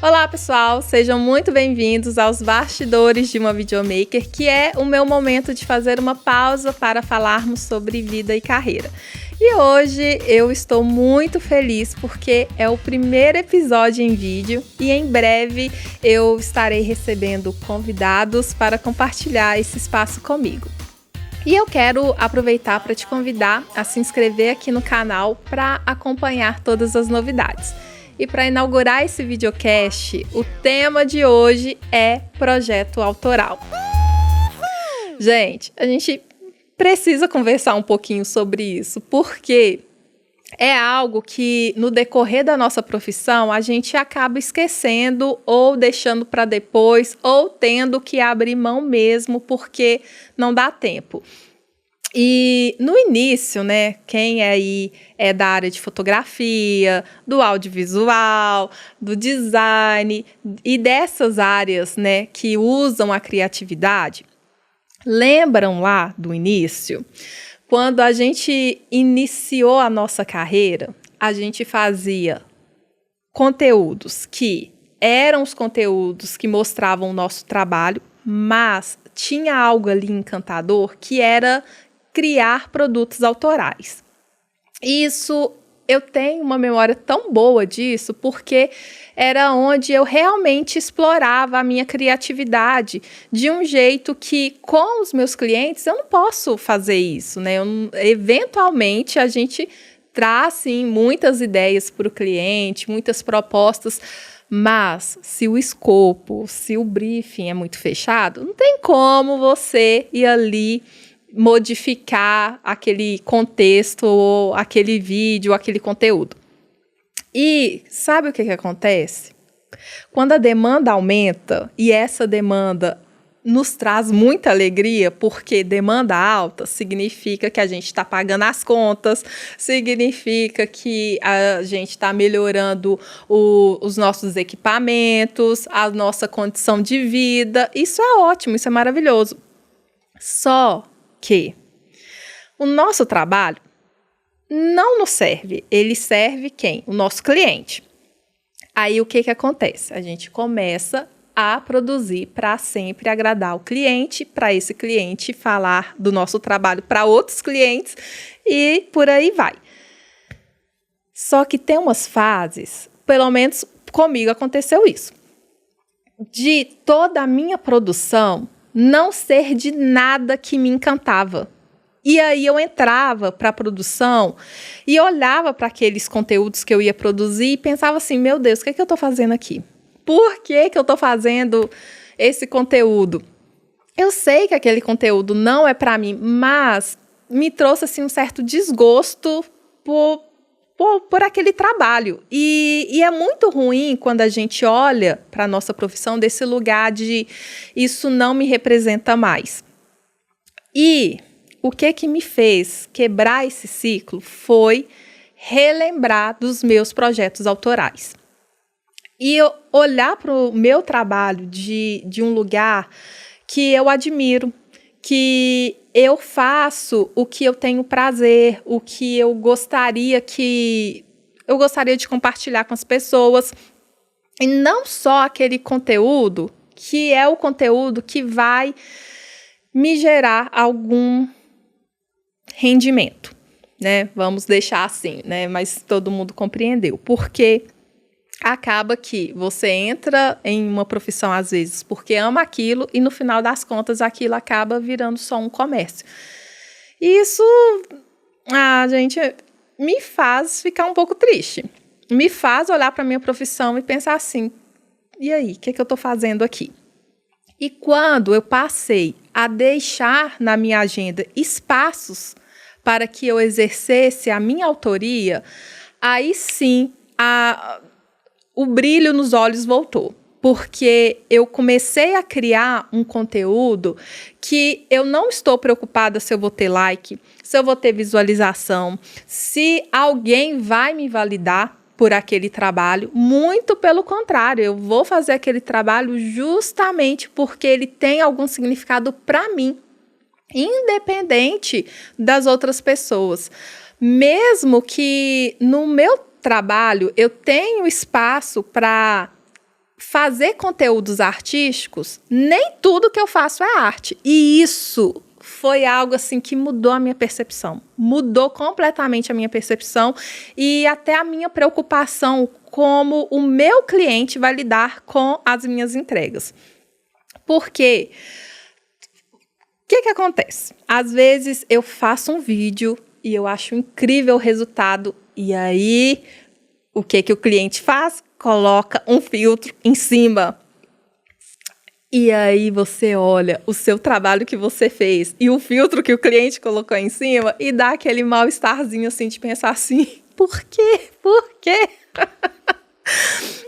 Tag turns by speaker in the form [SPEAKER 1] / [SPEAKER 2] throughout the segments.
[SPEAKER 1] Olá pessoal, sejam muito bem-vindos aos bastidores de uma videomaker, que é o meu momento de fazer uma pausa para falarmos sobre vida e carreira. E hoje eu estou muito feliz porque é o primeiro episódio em vídeo e em breve eu estarei recebendo convidados para compartilhar esse espaço comigo. E eu quero aproveitar para te convidar a se inscrever aqui no canal para acompanhar todas as novidades. E para inaugurar esse videocast, o tema de hoje é projeto autoral. Gente, a gente precisa conversar um pouquinho sobre isso, porque é algo que no decorrer da nossa profissão a gente acaba esquecendo ou deixando para depois ou tendo que abrir mão mesmo porque não dá tempo. E no início, né, quem aí é da área de fotografia, do audiovisual, do design e dessas áreas, né, que usam a criatividade, lembram lá do início? Quando a gente iniciou a nossa carreira, a gente fazia conteúdos que eram os conteúdos que mostravam o nosso trabalho, mas tinha algo ali encantador que era criar produtos autorais. Isso, eu tenho uma memória tão boa disso, porque era onde eu realmente explorava a minha criatividade de um jeito que, com os meus clientes, eu não posso fazer isso, né? Eventualmente, a gente traz, sim, muitas ideias para o cliente, muitas propostas, mas se o escopo, se o briefing é muito fechado, não tem como você ir ali modificar aquele contexto, ou aquele vídeo, aquele conteúdo. E sabe o que acontece? Quando a demanda aumenta, e essa demanda nos traz muita alegria, porque demanda alta significa que a gente está pagando as contas, significa que a gente está melhorando os nossos equipamentos, a nossa condição de vida. Isso é ótimo, isso é maravilhoso. Só que o nosso trabalho não nos serve, ele serve quem? O nosso cliente. Aí o que acontece? A gente começa a produzir para sempre agradar o cliente, para esse cliente falar do nosso trabalho para outros clientes e por aí vai. Só que tem umas fases, pelo menos comigo aconteceu isso, de toda a minha produção não ser de nada que me encantava. E aí eu entrava para a produção e olhava para aqueles conteúdos que eu ia produzir e pensava assim, meu Deus, o que é que eu estou fazendo aqui? Por que eu estou fazendo esse conteúdo? Eu sei que aquele conteúdo não é para mim, mas me trouxe assim, um certo desgosto por aquele trabalho. E é muito ruim quando a gente olha para a nossa profissão desse lugar de isso não me representa mais. E o que me fez quebrar esse ciclo foi relembrar dos meus projetos autorais. E eu olhar para o meu trabalho de um lugar que eu admiro, que eu faço o que eu tenho prazer, o que eu gostaria de compartilhar com as pessoas. E não só aquele conteúdo que é o conteúdo que vai me gerar algum rendimento, né? Vamos deixar assim, né? Mas todo mundo compreendeu. Porque acaba que você entra em uma profissão, às vezes, porque ama aquilo e, no final das contas, aquilo acaba virando só um comércio. E isso, gente, me faz ficar um pouco triste. Me faz olhar para a minha profissão e pensar assim, e aí, o que eu estou fazendo aqui? E quando eu passei a deixar na minha agenda espaços para que eu exercesse a minha autoria, aí sim, o brilho nos olhos voltou, porque eu comecei a criar um conteúdo que eu não estou preocupada se eu vou ter like, se eu vou ter visualização, se alguém vai me validar por aquele trabalho. Muito pelo contrário, eu vou fazer aquele trabalho justamente porque ele tem algum significado para mim, independente das outras pessoas. Mesmo que no meu trabalho eu tenho espaço para fazer conteúdos artísticos, nem tudo que eu faço é arte. E isso foi algo assim que mudou a minha percepção. Mudou completamente a minha percepção e até a minha preocupação como o meu cliente vai lidar com as minhas entregas. Porque o que acontece? Às vezes eu faço um vídeo e eu acho incrível o resultado e aí o que o cliente faz? Coloca um filtro em cima. E aí você olha o seu trabalho que você fez e o filtro que o cliente colocou em cima e dá aquele mal-estarzinho assim de pensar assim, por quê? Por quê?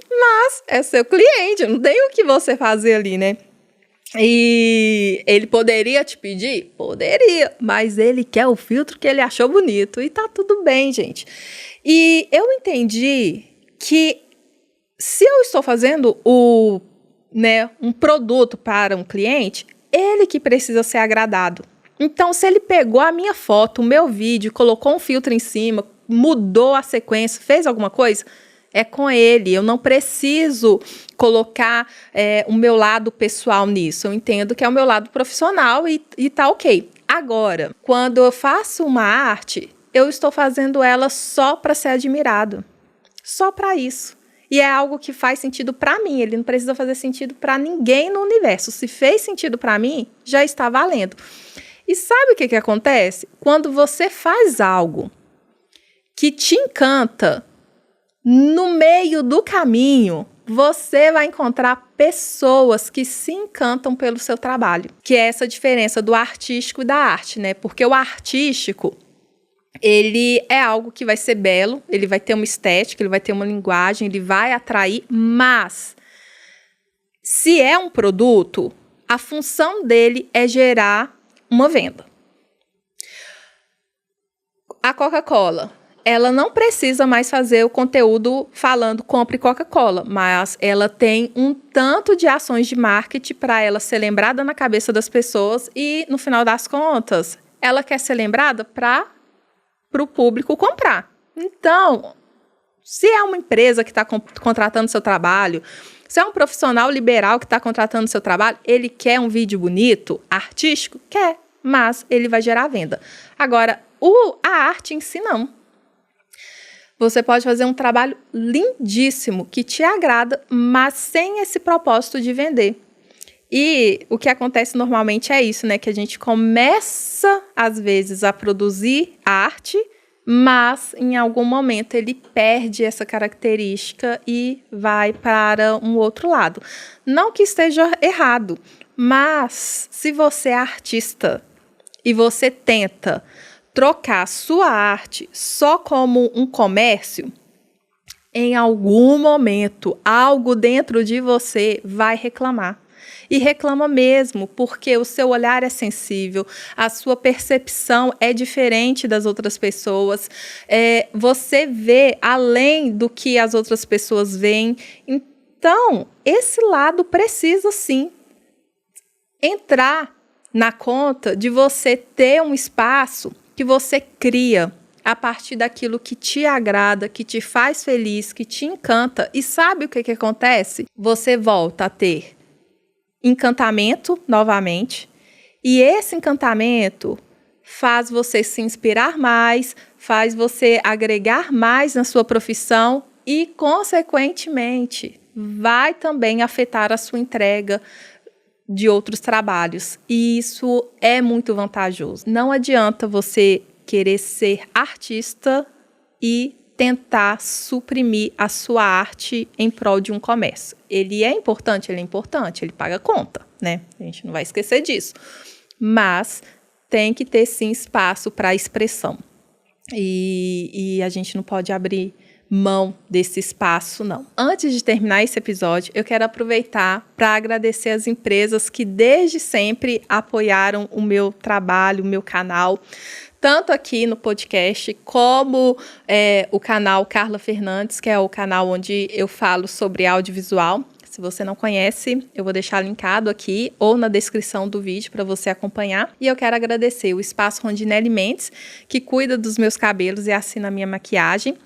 [SPEAKER 1] Mas é seu cliente, não tem o que você fazer ali, né? E ele poderia te pedir? Poderia, mas ele quer o filtro que ele achou bonito e tá tudo bem, gente. E eu entendi que se eu estou fazendo um produto para um cliente, ele que precisa ser agradado. Então, se ele pegou a minha foto, o meu vídeo, colocou um filtro em cima, mudou a sequência, fez alguma coisa, é com ele. Eu não preciso colocar o meu lado pessoal nisso. Eu entendo que é o meu lado profissional e tá ok. Agora, quando eu faço uma arte, eu estou fazendo ela só para ser admirado. Só para isso. E é algo que faz sentido para mim. Ele não precisa fazer sentido para ninguém no universo. Se fez sentido para mim, já está valendo. E sabe o que acontece? Quando você faz algo que te encanta, no meio do caminho, você vai encontrar pessoas que se encantam pelo seu trabalho. Que é essa diferença do artístico e da arte, né? Porque o artístico, ele é algo que vai ser belo, ele vai ter uma estética, ele vai ter uma linguagem, ele vai atrair, mas se é um produto, a função dele é gerar uma venda. A Coca-Cola, ela não precisa mais fazer o conteúdo falando compre Coca-Cola, mas ela tem um tanto de ações de marketing para ela ser lembrada na cabeça das pessoas e, no final das contas, ela quer ser lembrada para o público comprar. Então, se é uma empresa que está contratando seu trabalho, se é um profissional liberal que está contratando seu trabalho, ele quer um vídeo bonito, artístico? Quer, mas ele vai gerar venda. Agora, a arte em si, não. Você pode fazer um trabalho lindíssimo, que te agrada, mas sem esse propósito de vender. E o que acontece normalmente é isso, né? Que a gente começa, às vezes, a produzir arte, mas em algum momento ele perde essa característica e vai para um outro lado. Não que esteja errado, mas se você é artista e você tenta trocar sua arte só como um comércio, em algum momento, algo dentro de você vai reclamar. E reclama mesmo, porque o seu olhar é sensível, a sua percepção é diferente das outras pessoas, você vê além do que as outras pessoas veem. Então, esse lado precisa, sim, entrar na conta de você ter um espaço que você cria a partir daquilo que te agrada, que te faz feliz, que te encanta. E sabe o que acontece? Você volta a ter encantamento novamente, e esse encantamento faz você se inspirar mais, faz você agregar mais na sua profissão e, consequentemente, vai também afetar a sua entrega de outros trabalhos. E isso é muito vantajoso. Não adianta você querer ser artista e tentar suprimir a sua arte em prol de um comércio. Ele é importante, ele paga conta, né? A gente não vai esquecer disso. Mas tem que ter, sim, espaço para expressão. E a gente não pode abrir mão desse espaço, não. Antes de terminar esse episódio, eu quero aproveitar para agradecer as empresas que desde sempre apoiaram o meu trabalho, o meu canal, tanto aqui no podcast, como o canal Carla Fernandes, que é o canal onde eu falo sobre audiovisual. Se você não conhece, eu vou deixar linkado aqui ou na descrição do vídeo para você acompanhar. E eu quero agradecer o Espaço Rondinelli Mendes, que cuida dos meus cabelos e assina a minha maquiagem.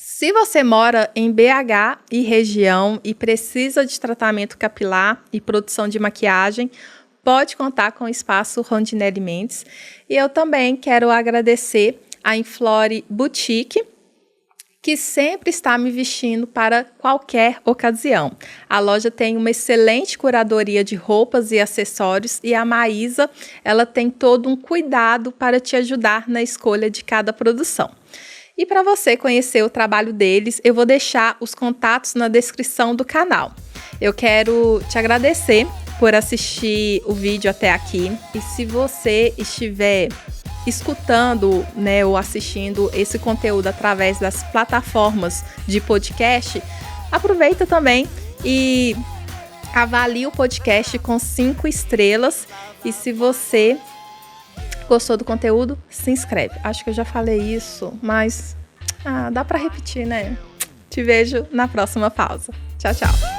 [SPEAKER 1] Se você mora em BH e região e precisa de tratamento capilar e produção de maquiagem, pode contar com o espaço Rondinelli Mendes. E eu também quero agradecer a Inflore Boutique, que sempre está me vestindo para qualquer ocasião. A loja tem uma excelente curadoria de roupas e acessórios e a Maísa, ela tem todo um cuidado para te ajudar na escolha de cada produção. E para você conhecer o trabalho deles, eu vou deixar os contatos na descrição do canal. Eu quero te agradecer por assistir o vídeo até aqui. E se você estiver escutando, né, ou assistindo esse conteúdo através das plataformas de podcast, aproveita também e avalie o podcast com 5 estrelas. E se você gostou do conteúdo, se inscreve. Acho que eu já falei isso, mas dá para repetir, né? Te vejo na próxima pausa. Tchau, tchau.